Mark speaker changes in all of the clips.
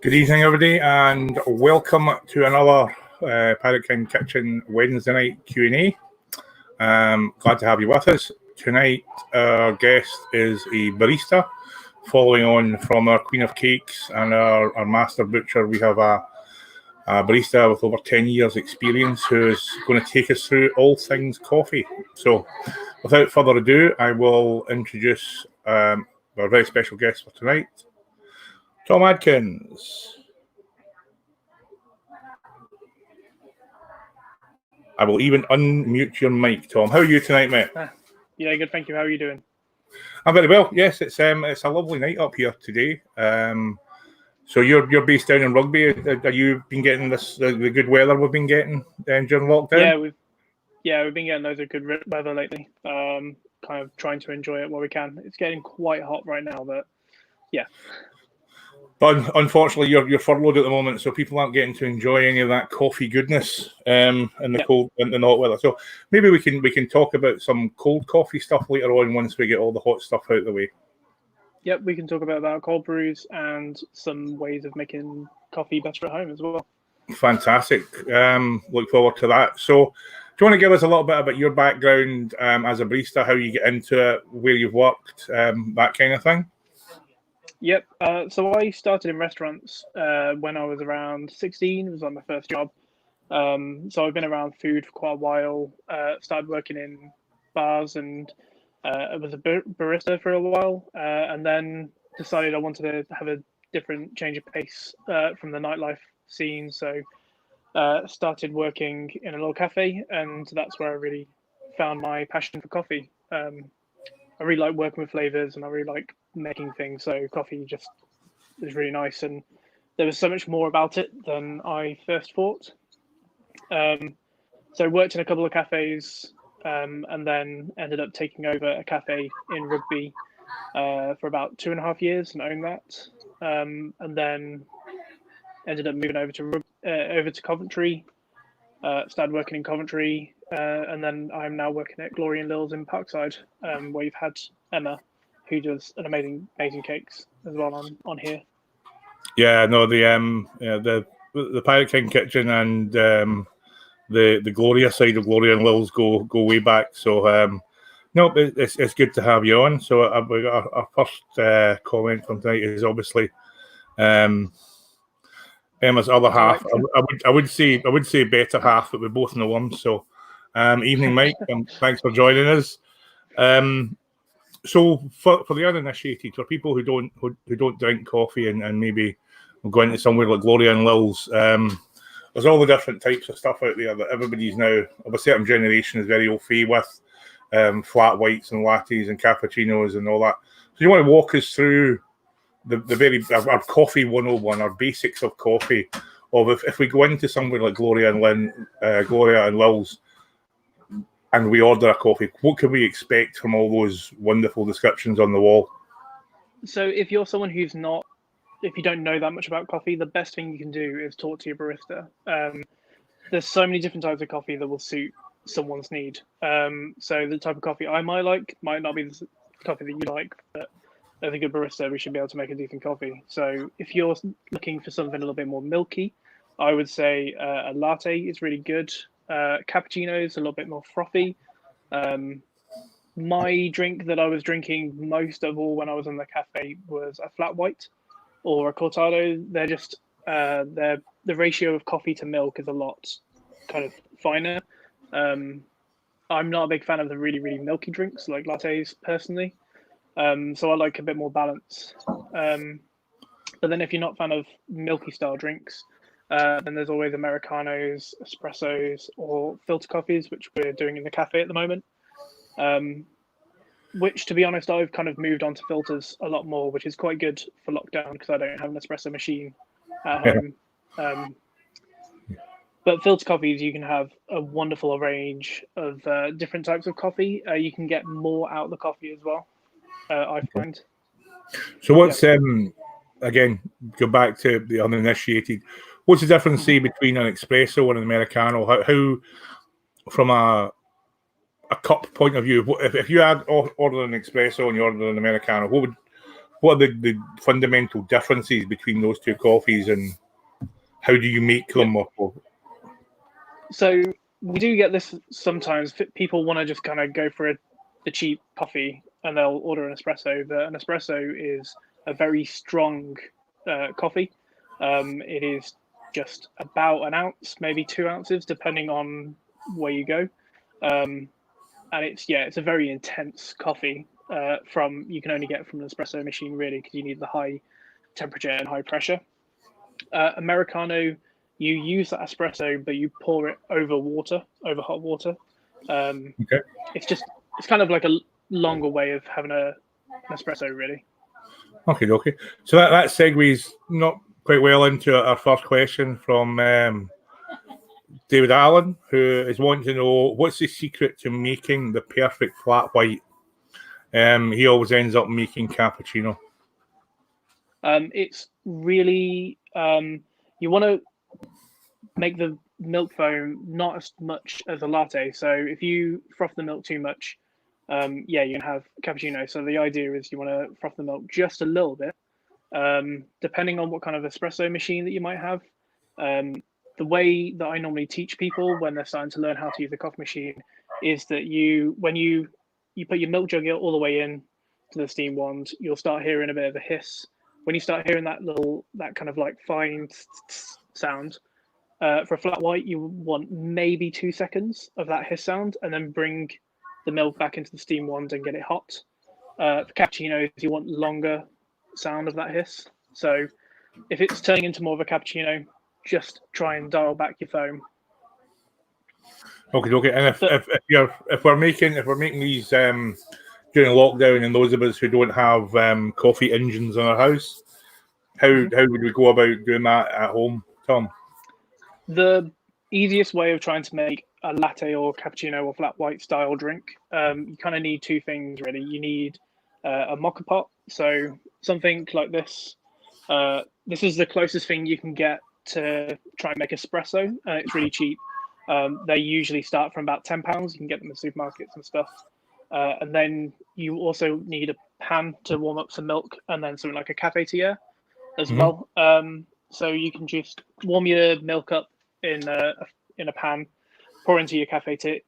Speaker 1: Good evening, everybody, and welcome to another Pirate King Kitchen Wednesday night Q&A. Glad to have you with us. Tonight, our guest is a barista. Following on from our Queen of Cakes and our Master Butcher, we have a barista with over 10 years experience who is going to take us through all things coffee. So, without further ado, I will introduce our very special guest for tonight, Tom Adkins. I will even unmute your mic, Tom. How are you tonight, mate?
Speaker 2: Yeah, good, thank you. How are you doing?
Speaker 1: I'm very well. Yes, it's a lovely night up here today. So you're based down in Rugby. Are you been getting the good weather we've been getting during lockdown?
Speaker 2: Yeah, we've been getting loads of good weather lately. Kind of trying to enjoy it while we can. It's getting quite hot right now, but yeah.
Speaker 1: But unfortunately, you're furloughed at the moment, so people aren't getting to enjoy any of that coffee goodness in the cold and the hot weather. So maybe we can talk about some cold coffee stuff later on once we get all the hot stuff out of the way.
Speaker 2: Yep, we can talk about that, cold brews and some ways of making coffee better at home as well.
Speaker 1: Fantastic. Look forward to that. So, do you want to give us a little bit about your background as a barista, how you get into it, where you've worked, that kind of thing?
Speaker 2: Yep. So I started in restaurants when I was around 16. It was my first job. So I've been around food for quite a while. Started working in bars and I was a barista for a while, and then decided I wanted to have a different change of pace from the nightlife scene. So started working in a little cafe, and that's where I really found my passion for coffee. I really like working with flavors, and I really like making things. So coffee just is really nice, and there was so much more about it than I first thought. So I worked in a couple of cafes, and then ended up taking over a cafe in Rugby for about 2.5 years and owned that. And then ended up moving over to Coventry. Started working in Coventry, and then I'm now working at Glory and Lil's in Parkside, where you've had Emma, who does an amazing cakes as well on here.
Speaker 1: Yeah, no, the Pirate King Kitchen and the Gloria side of Glory and Lil's go way back. So no, it's good to have you on. So our first comment from tonight is obviously Emma's other half. I would say better half, but we both know him. So evening, Mike, and thanks for joining us. So for the uninitiated, for people who don't drink coffee and maybe go into somewhere like Gloria and Lil's, there's all the different types of stuff out there that everybody's now of a certain generation is very au fait with, flat whites and lattes and cappuccinos and all that. So you want to walk us through our coffee 101, our basics of coffee, of if we go into somewhere like Gloria and Lil's, and we order a coffee, what can we expect from all those wonderful descriptions on the wall?
Speaker 2: So if you're someone if you don't know that much about coffee, the best thing you can do is talk to your barista. There's so many different types of coffee that will suit someone's need. So the type of coffee I might like might not be the coffee that you like, but as a good barista, we should be able to make a decent coffee. So if you're looking for something a little bit more milky, I would say a latte is really good. Cappuccino is a little bit more frothy. My drink that I was drinking most of all when I was in the cafe was a flat white or a cortado. They're just the ratio of coffee to milk is a lot kind of finer. I'm not a big fan of the really, really milky drinks like lattes personally. So I like a bit more balance. But then if you're not a fan of milky style drinks, then there's always Americanos, espressos, or filter coffees, which we're doing in the cafe at the moment. Which, to be honest, I've kind of moved on to filters a lot more, which is quite good for lockdown because I don't have an espresso machine at home. But filter coffees, you can have a wonderful range of different types of coffee. You can get more out of the coffee as well, I find.
Speaker 1: So what's, again, go back to the uninitiated, what's the difference, say, between an espresso and an Americano? How from a cup point of view, if you had ordered an espresso and you ordered an Americano, what what are the fundamental differences between those two coffees, and how do you make them?
Speaker 2: So we do get this sometimes. People want to just kind of go for the cheap coffee and they'll order an espresso. But an espresso is a very strong coffee. It is just about an ounce, maybe 2 ounces, depending on where you go. And it's a very intense coffee. You can only get from an espresso machine really, because you need the high temperature and high pressure. Americano, you use that espresso, but you pour it over hot water.
Speaker 1: Okay.
Speaker 2: It's kind of like a longer way of having an espresso, really.
Speaker 1: Okay. So that segues not quite well into our first question from David Allen, who is wanting to know what's the secret to making the perfect flat white. He always ends up making cappuccino.
Speaker 2: It's really you want to make the milk foam not as much as a latte. So if you froth the milk too much, you're gonna have cappuccino. So the idea is you want to froth the milk just a little bit, depending on what kind of espresso machine that you might have. The way that I normally teach people when they're starting to learn how to use a coffee machine is that when you put your milk jug all the way in to the steam wand, you'll start hearing a bit of a hiss. When you start hearing that kind of like fine sound, for a flat white, you want maybe 2 seconds of that hiss sound, and then bring the milk back into the steam wand and get it hot. For cappuccinos, you want longer sound of that hiss. So if it's turning into more of a cappuccino, just try and dial back your foam.
Speaker 1: Okay. And if we're making these during lockdown, and those of us who don't have coffee engines in our house, how would we go about doing that at home, Tom?
Speaker 2: The easiest way of trying to make a latte or cappuccino or flat white style drink, you kind of need two things really. You need a mocha pot, so something like this. This is the closest thing you can get to try and make espresso, and it's really cheap. They usually start from about £10. You can get them in supermarkets and stuff. And then you also need a pan to warm up some milk, and then something like a cafetiere as well. So you can just warm your milk up in a pan, pour into your cafetiere,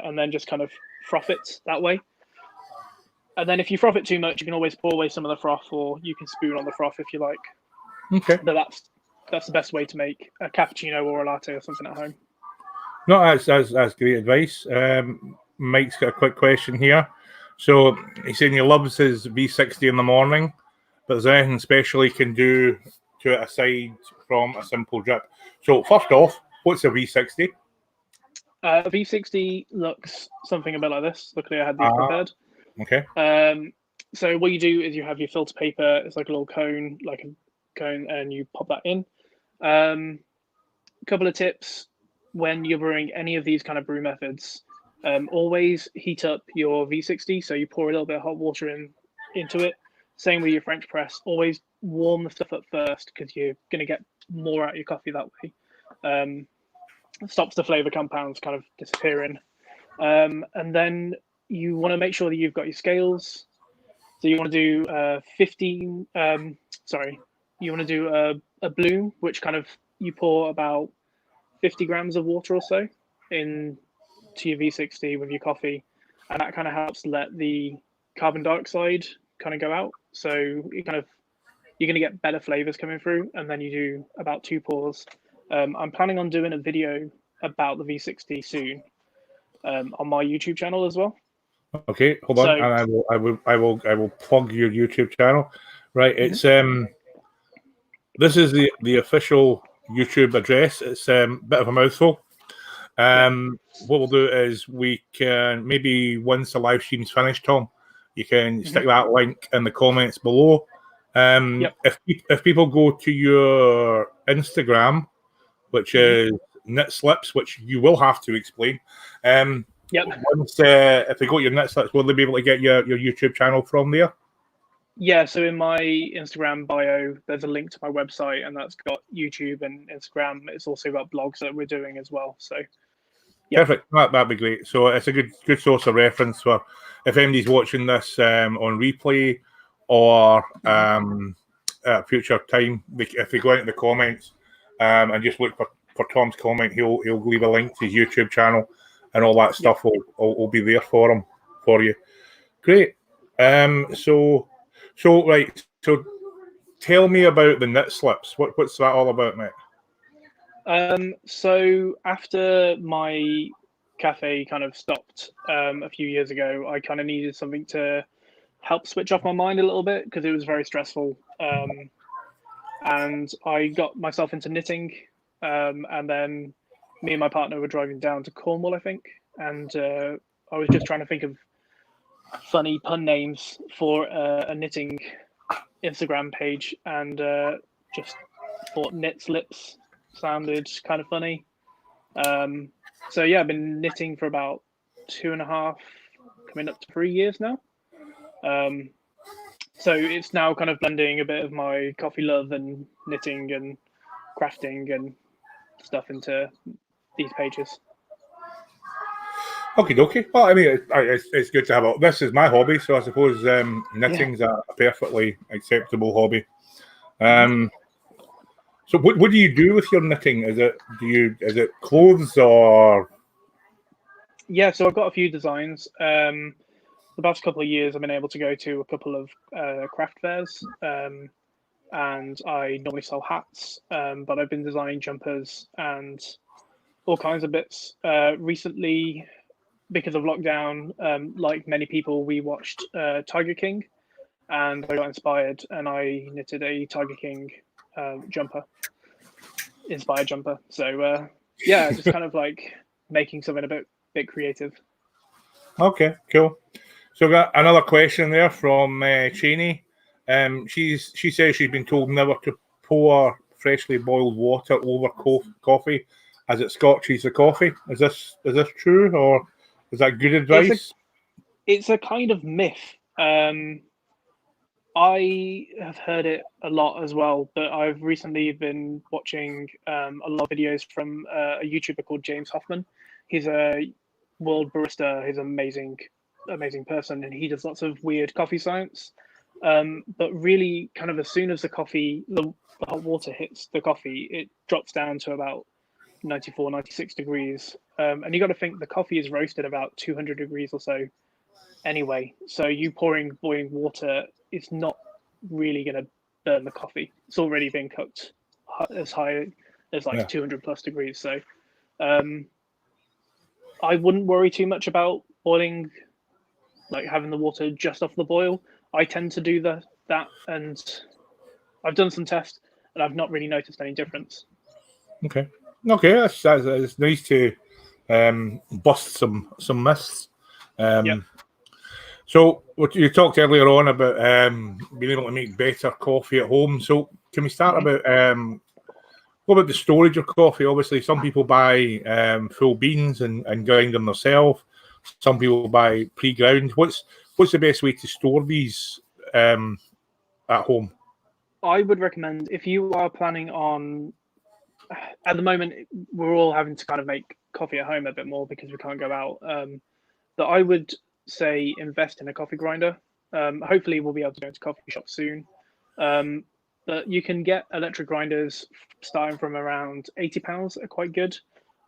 Speaker 2: and then just kind of froth it that way. And then if you froth it too much, you can always pour away some of the froth, or you can spoon on the froth if you like.
Speaker 1: Okay.
Speaker 2: But that's the best way to make a cappuccino or a latte or something at home.
Speaker 1: No, that's great advice. Mike's got a quick question here. So he's saying he loves his V60 in the morning, but is there anything special he can do to it aside from a simple drip? So first off, what's a V60?
Speaker 2: A V60 looks something a bit like this. Luckily, I had these prepared.
Speaker 1: Okay.
Speaker 2: So what you do is you have your filter paper. It's like a little cone, and you pop that in. Couple of tips when you're brewing any of these kind of brew methods. Always heat up your V60. So you pour a little bit of hot water into it. Same with your French press. Always warm the stuff up first, because you're going to get more out of your coffee that way. Stops the flavor compounds kind of disappearing. And then you want to make sure that you've got your scales. So you want to do 15. You want to do a bloom, which kind of you pour about 50 grams of water or so into your V60 with your coffee, and that kind of helps let the carbon dioxide kind of go out. So you're going to get better flavors coming through, and then you do about 2 pours. I'm planning on doing a video about the V60 soon on my YouTube channel as well.
Speaker 1: Okay, hold on, and I will plug your YouTube channel. Right, it's this is the official YouTube address. It's a bit of a mouthful. What we'll do is we can, maybe once the live stream's finished, Tom, you can stick that link in the comments below. If people go to your Instagram, which is Knit Slips, which you will have to explain. Once if they go to your Knit Slips, will they be able to get your YouTube channel from there?
Speaker 2: Yeah, so in my Instagram bio, there's a link to my website, and that's got YouTube and Instagram. It's also got blogs that we're doing as well. So, yeah.
Speaker 1: Perfect. That'd be great. So it's a good source of reference for if anybody's watching this on replay, or at a future time, if they go into the comments and just look for Tom's comment, he'll leave a link to his YouTube channel, and all that stuff will be there for you. Great. So tell me about the knit slips. What's that all about, mate?
Speaker 2: So after my cafe kind of stopped a few years ago, I kind of needed something to help switch off my mind a little bit because it was very stressful. And I got myself into knitting, and then me and my partner were driving down to Cornwall, I think, and I was just trying to think of funny pun names for a knitting Instagram page, and just thought knit slips sounded kind of funny. So yeah, I've been knitting for about 2.5, coming up to 3 years now. So it's now kind of blending a bit of my coffee love and knitting and crafting and stuff into these pages.
Speaker 1: Okie dokie. Well, I mean, it's good to have this is my hobby, so I suppose knitting's a perfectly acceptable hobby. So what do you do with your knitting? Is it clothes or?
Speaker 2: Yeah, so I've got a few designs. The past couple of years, I've been able to go to a couple of craft fairs, and I normally sell hats, but I've been designing jumpers and all kinds of bits. Recently, because of lockdown, like many people, we watched Tiger King, and I got inspired, and I knitted a Tiger King inspired jumper. So yeah, just kind of like making something a bit creative.
Speaker 1: Okay, cool. So we got another question there from Cheney. She says she's been told never to pour freshly boiled water over coffee as it scotches the coffee. Is this true, or is that good advice?
Speaker 2: It's a kind of myth. I have heard it a lot as well, but I've recently been watching a lot of videos from a YouTuber called James Hoffman. He's a world barista. He's an amazing person, and he does lots of weird coffee science. But really, kind of as soon as the hot water hits the coffee, it drops down to about 94, 96 degrees. And you got to think the coffee is roasted about 200 degrees or so anyway. So you pouring boiling water is not really going to burn the coffee. It's already been cooked as high as 200 plus degrees. So I wouldn't worry too much about boiling, like having the water just off the boil. I tend to do that, and I've done some tests, and I've not really noticed any difference.
Speaker 1: Okay, that's nice to bust some myths. So what you talked earlier on about being able to make better coffee at home. So can we start about what about the storage of coffee? Obviously, some people buy full beans and grind them themselves. Some people buy pre-ground. What's the best way to store these at home?
Speaker 2: I would recommend, if you are planning on, at the moment, we're all having to kind of make coffee at home a bit more because we can't go out. But I would say invest in a coffee grinder. Hopefully we'll be able to go to coffee shops soon. But you can get electric grinders starting from around £80 are quite good.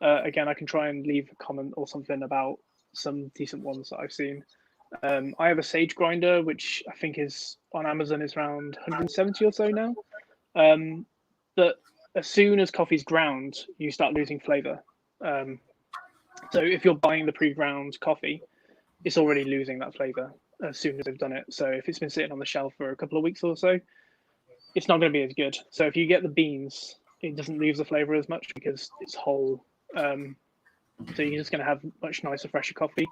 Speaker 2: Again, I can try and leave a comment or something about some decent ones that I've seen. I have a Sage grinder, which I think is on Amazon is around 170 or so now. But as soon as coffee's ground, you start losing flavor. So if you're buying the pre-ground coffee, it's already losing that flavor as soon as they've done it. So if it's been sitting on the shelf for a couple of weeks or so, it's not going to be as good. So if you get the beans, it doesn't lose the flavor as much because it's whole. So you're just going to have much nicer, fresher coffee.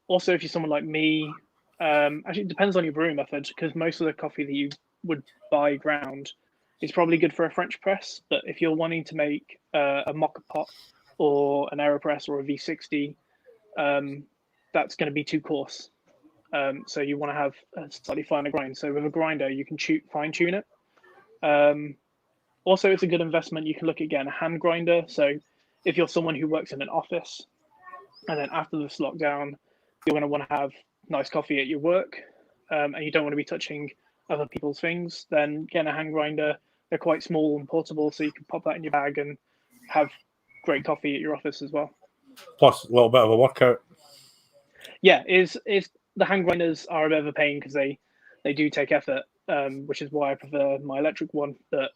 Speaker 2: Also, if you're someone like me, actually it depends on your brewing method, because most of the coffee that you would buy ground is probably good for a French press. But if you're wanting to make a mocha pot or an AeroPress or a V60, that's going to be too coarse. So you want to have a slightly finer grind. So with a grinder, you can fine tune it. Also, it's a good investment. You can look at getting a hand grinder. So if you're someone who works in an office, and then after this lockdown, you're going to want to have nice coffee at your work, and you don't want to be touching other people's things, then getting a hand grinder. They're quite small and portable, so you can pop that in your bag and have great coffee at your office as well.
Speaker 1: Plus a little bit of a workout.
Speaker 2: Yeah, is the hand grinders are a bit of a pain because they do take effort, which is why I prefer my electric one. But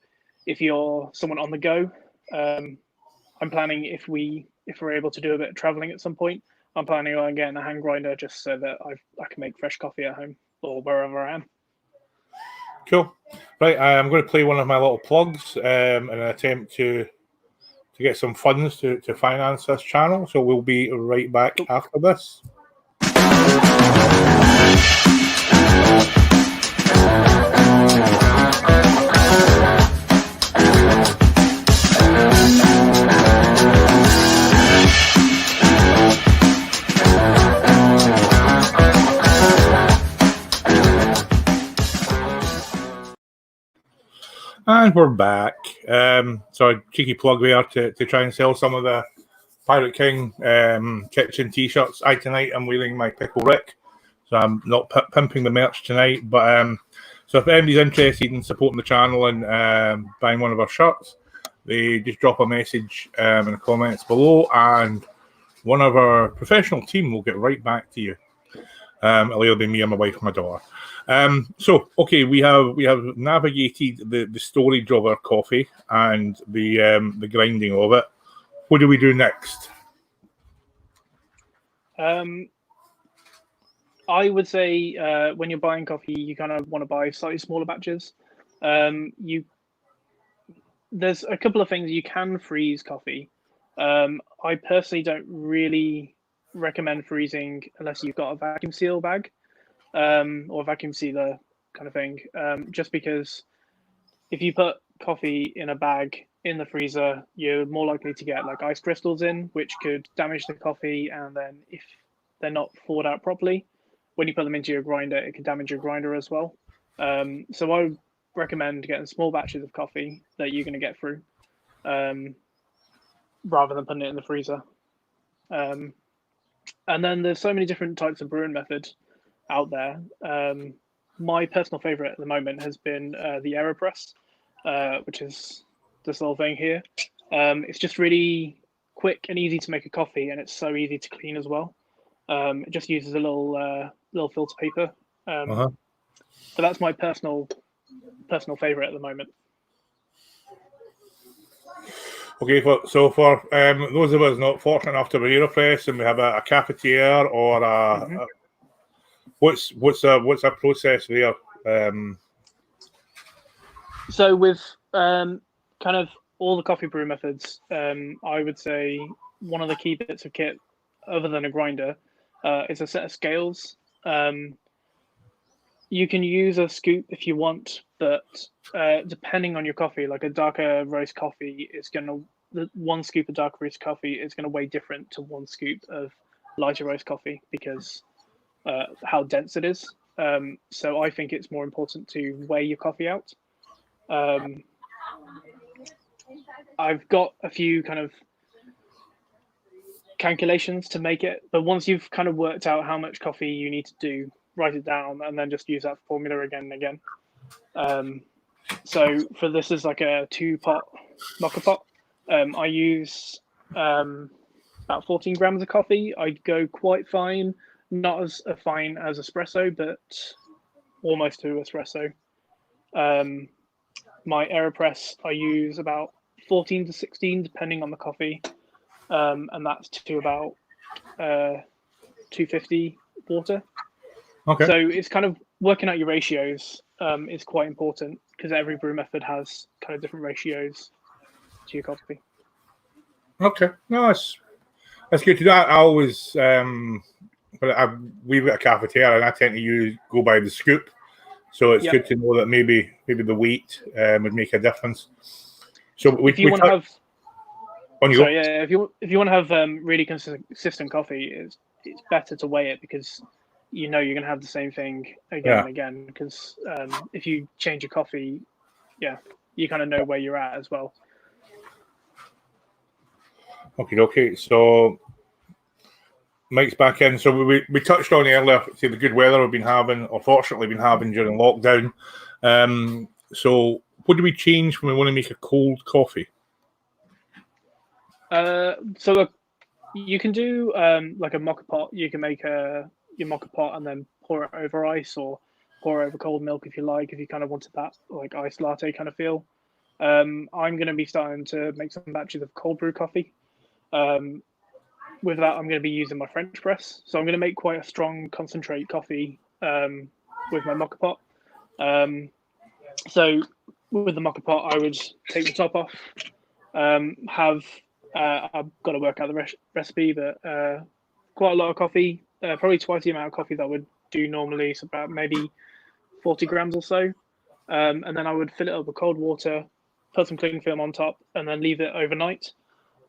Speaker 2: if you're someone on the go, I'm planning if we're able to do a bit of traveling at some point, I'm planning on getting a hand grinder just so that I can make fresh coffee at home or wherever I am.
Speaker 1: Cool. Right, I'm going to play one of my little plugs in an attempt to get some funds to finance this channel. So we'll be right back after this. And we're back. So a cheeky plug there to try and sell some of the Pirate King kitchen t-shirts. Tonight I'm wearing my Pickle Rick, so I'm not pimping the merch tonight. But so if anybody's interested in supporting the channel and buying one of our shirts, they just drop a message in the comments below, and one of our professional team will get right back to you. It'll either be me or my wife or my daughter. So okay, we have navigated the storage of our coffee and the grinding of it. What do we do next?
Speaker 2: I would say when you're buying coffee, you kind of want to buy slightly smaller batches. There's a couple of things you can freeze coffee. I personally don't really recommend freezing unless you've got a vacuum seal bag or vacuum sealer kind of thing. Just because if you put coffee in a bag in the freezer, you're more likely to get like ice crystals in, which could damage the coffee. And then if they're not thawed out properly, when you put them into your grinder, it can damage your grinder as well. So I would recommend getting small batches of coffee that you're going to get through, rather than putting it in the freezer. And then there's so many different types of brewing methods out there. My personal favorite at the moment has been the AeroPress, which is this little thing here. It's just really quick and easy to make a coffee, and it's so easy to clean as well. It just uses a little filter paper. So that's my personal favorite at the moment.
Speaker 1: Okay, so for those of us not fortunate enough to have an AeroPress and we have a cafetiere or what's our process there?
Speaker 2: So with kind of all the coffee brew methods, I would say one of the key bits of kit, other than a grinder, is a set of scales. You can use a scoop if you want, but depending on your coffee, like a darker roast coffee one scoop of dark roast coffee is going to weigh different to one scoop of lighter roast coffee because how dense it is. So I think it's more important to weigh your coffee out. I've got a few kind of calculations to make it, but once you've kind of worked out how much coffee you need to do, write it down and then just use that formula again and again. So for this is like a 2-pot mocha pot. I use about 14 grams of coffee. I go quite fine, not as fine as espresso, but almost to espresso. My AeroPress, I use about 14 to 16, depending on the coffee. And that's to about 250 water.
Speaker 1: Okay.
Speaker 2: So it's kind of working out your ratios is quite important because every brew method has kind of different ratios to your coffee.
Speaker 1: Okay, no, that's good to do. I always, but we've got a cafetiere and I tend to go by the scoop, so it's good to know that maybe the weight would make a difference. So if you want to have, if you want to have really consistent coffee, it's better to weigh it because you know you're going to have the same thing again and again. Because if you change your coffee, you kind of know where you're at as well. Okay. So Mike's back in. So we touched on earlier, say the good weather we've been having, or fortunately been having during lockdown. So what do we change when we want to make a cold coffee?
Speaker 2: So you can do like a mocha pot. You can make your mocha pot and then pour it over ice, or pour over cold milk if you like. If you kind of wanted that like iced latte kind of feel. I'm going to be starting to make some batches of cold brew coffee. With that, I'm going to be using my French press. So I'm going to make quite a strong concentrate coffee with my mocha pot. So with the mocha pot, I would take the top off. I've got to work out the recipe, but quite a lot of coffee, probably twice the amount of coffee that I would do normally. So about maybe 40 grams or so. And then I would fill it up with cold water, put some cling film on top, and then leave it overnight.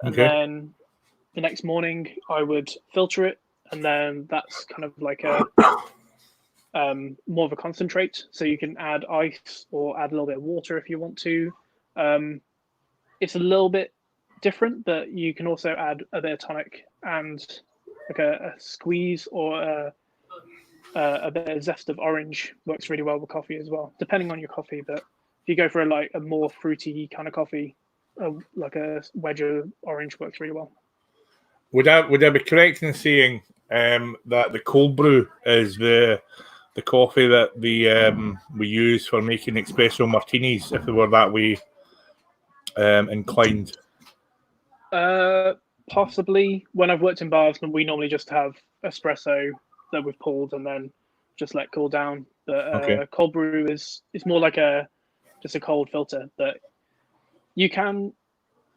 Speaker 2: And then the next morning I would filter it, and then that's kind of like a more of a concentrate. So you can add ice or add a little bit of water if you want to. It's a little bit different, but you can also add a bit of tonic and like a squeeze or a bit of zest of orange works really well with coffee as well, depending on your coffee. But if you go for a more fruity kind of coffee, like a wedge of orange works really well.
Speaker 1: Would I be correct in saying that the cold brew is the coffee that we use for making espresso martinis, if we were that way inclined?
Speaker 2: Possibly. When I've worked in bars, we normally just have espresso that we've pulled and then just let cool down. But cold brew is more like just a cold filter. But you can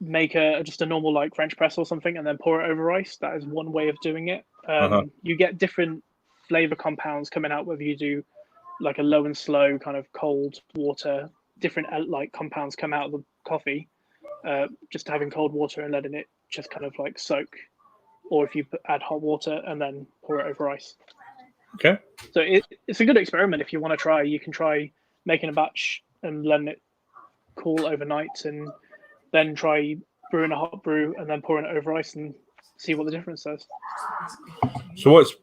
Speaker 2: make just a normal like French press or something and then pour it over ice. That is one way of doing it. You get different flavor compounds coming out, whether you do like a low and slow kind of cold water, different like compounds come out of the coffee. Just having cold water and letting it just kind of like soak, or if you add hot water and then pour it over ice.
Speaker 1: Okay.
Speaker 2: So it's a good experiment if you want to try. You can try making a batch and letting it cool overnight, and then try brewing a hot brew and then pouring it over ice and see what the difference does.
Speaker 1: So it's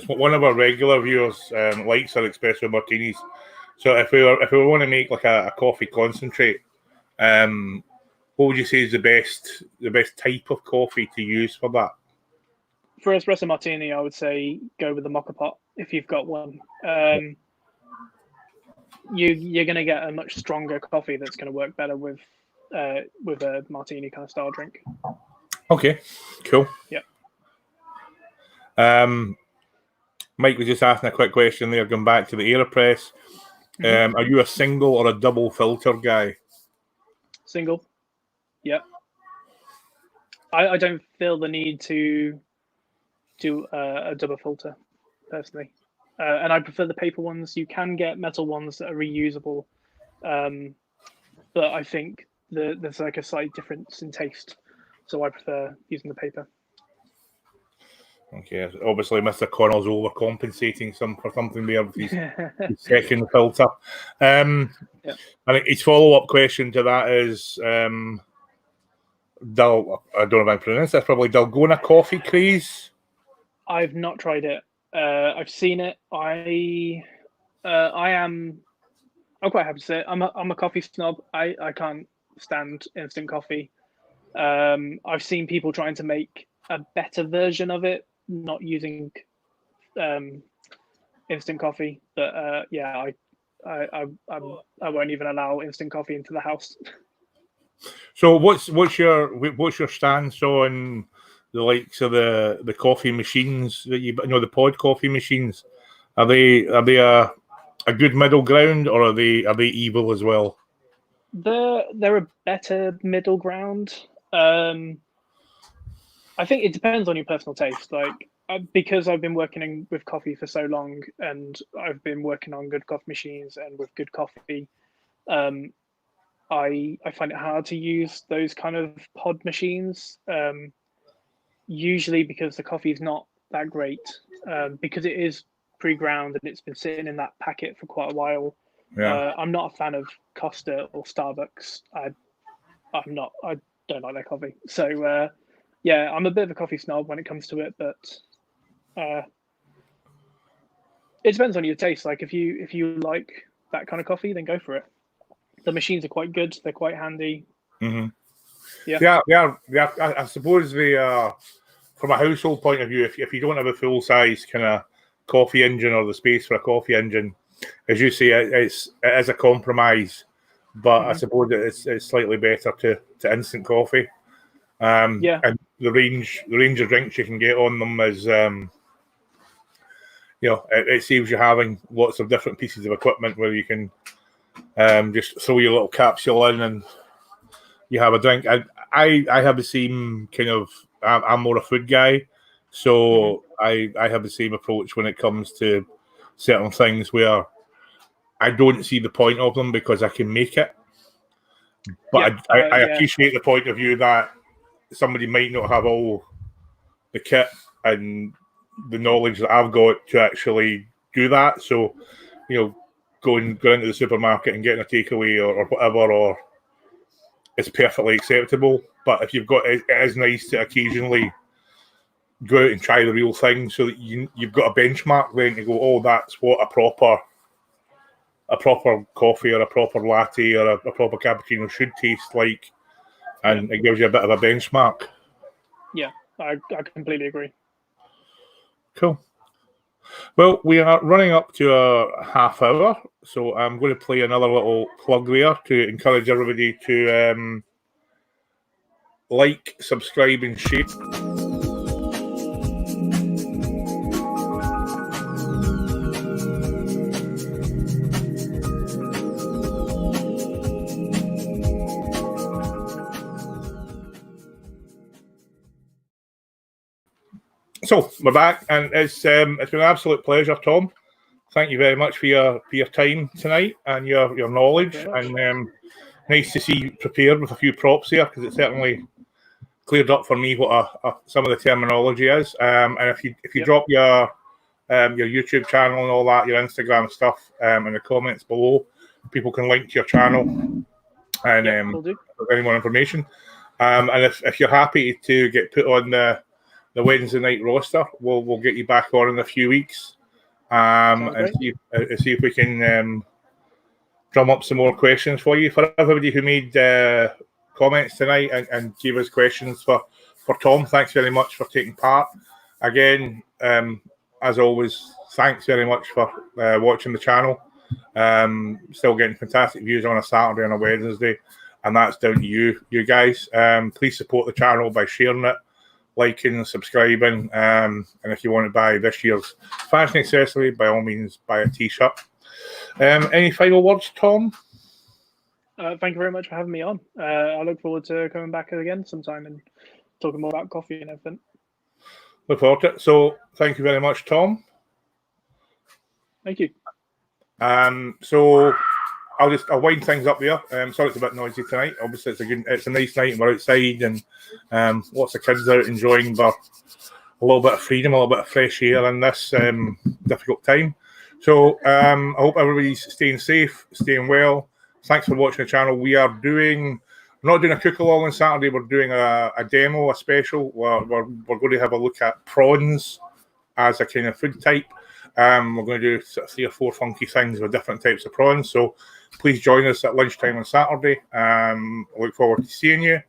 Speaker 1: what one of our regular viewers likes our espresso martinis. So if we want to make like a coffee concentrate, what would you say is the best type of coffee to use for that?
Speaker 2: For espresso martini, I would say go with the mocha pot if you've got one. You're going to get a much stronger coffee that's going to work better with a martini kind of style drink.
Speaker 1: Okay, cool.
Speaker 2: Yeah.
Speaker 1: Mike was just asking a quick question there, going back to the AeroPress. Are you a single or a double filter guy?
Speaker 2: Single. Yeah. I don't feel the need to do a double filter personally. And I prefer the paper ones. You can get metal ones that are reusable, but I think there's like a slight difference in taste, so I prefer using the paper.
Speaker 1: Okay, obviously Mr. Connell's overcompensating for something there with his second filter. And his follow-up question to that is, I don't know if I pronounce this, probably Dalgona coffee craze.
Speaker 2: I've not tried it. I've seen it. I'm quite happy to say it. I'm a coffee snob. I can't stand instant coffee. I've seen people trying to make a better version of it, not using instant coffee. But I won't even allow instant coffee into the house.
Speaker 1: So what's your stance on the likes of the coffee machines that you know, the pod coffee machines? Are they a good middle ground, or are they evil as well?
Speaker 2: They're a better middle ground. I think it depends on your personal taste. Like because I've been working with coffee for so long, and I've been working on good coffee machines and with good coffee, I find it hard to use those kind of pod machines. Usually because the coffee is not that great, because it is pre-ground and it's been sitting in that packet for quite a while.
Speaker 1: Yeah.
Speaker 2: I'm not a fan of Costa or Starbucks. I don't like their coffee. So yeah, I'm a bit of a coffee snob when it comes to it, but it depends on your taste. Like if you like that kind of coffee, then go for it. The machines are quite good. They're quite handy.
Speaker 1: Mm-hmm.
Speaker 2: Yeah.
Speaker 1: Yeah. I suppose from a household point of view, if you don't have a full size kind of coffee engine or the space for a coffee engine, as you say, it is a compromise. But I suppose it's slightly better to instant coffee.
Speaker 2: Yeah.
Speaker 1: And the range of drinks you can get on them is, it saves you having lots of different pieces of equipment where you can just throw your little capsule in and you have a drink. I have the same kind of. I'm more a food guy, so I have the same approach when it comes to certain things where I don't see the point of them because I can make it. But I appreciate the point of view that somebody might not have all the kit and the knowledge that I've got to actually do that. So, going into the supermarket and getting a takeaway or whatever, or it's perfectly acceptable. But if you've got it is nice to occasionally go out and try the real thing, so that you've got a benchmark then to go, oh, that's what a proper coffee or a proper latte or a proper cappuccino should taste like, and it gives you a bit of a benchmark.
Speaker 2: Yeah, I completely agree.
Speaker 1: Cool. Well, we are running up to a half hour, so I'm going to play another little plug there to encourage everybody to like, subscribe, and share. So we're back, and it's been an absolute pleasure, Tom. Thank you very much for your time tonight and your knowledge, and nice to see you prepared with a few props here, because it certainly cleared up for me what some of the terminology is. And if you drop your YouTube channel and all that, your Instagram stuff, in the comments below, people can link to your channel and any more information. And if you're happy to get put on the Wednesday night roster, we'll get you back on in a few weeks, and see if we can drum up some more questions for you. For everybody who made comments tonight and gave us questions for Tom, thanks very much for taking part. Again, as always, thanks very much for watching the channel. Still getting fantastic views on a Saturday and a Wednesday, and that's down to you guys. Please support the channel by sharing it, liking, subscribing, and if you want to buy this year's fashion accessory, by all means, buy a t-shirt. Any final words, Tom?
Speaker 2: Thank you very much for having me on. I look forward to coming back again sometime and talking more about coffee and everything.
Speaker 1: Look forward to it. So, thank you very much, Tom.
Speaker 2: Thank you.
Speaker 1: So I'll wind things up there. Sorry it's a bit noisy tonight. Obviously, it's a nice night and we're outside, and lots of kids out enjoying a little bit of freedom, a little bit of fresh air in this difficult time. So I hope everybody's staying safe, staying well. Thanks for watching the channel. We're not doing a cook along on Saturday. We're doing a demo, a special. We're going to have a look at prawns as a kind of food type. We're going to do 3 or 4 funky things with different types of prawns. So please join us at lunchtime on Saturday. I look forward to seeing you.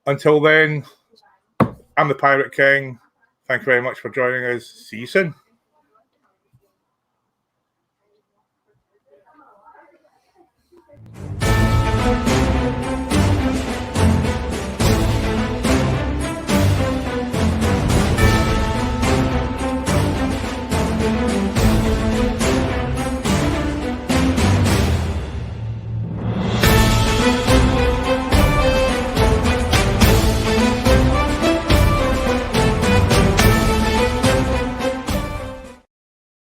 Speaker 1: Until then, I'm the Pirate King. Thank you very much for joining us. See you soon.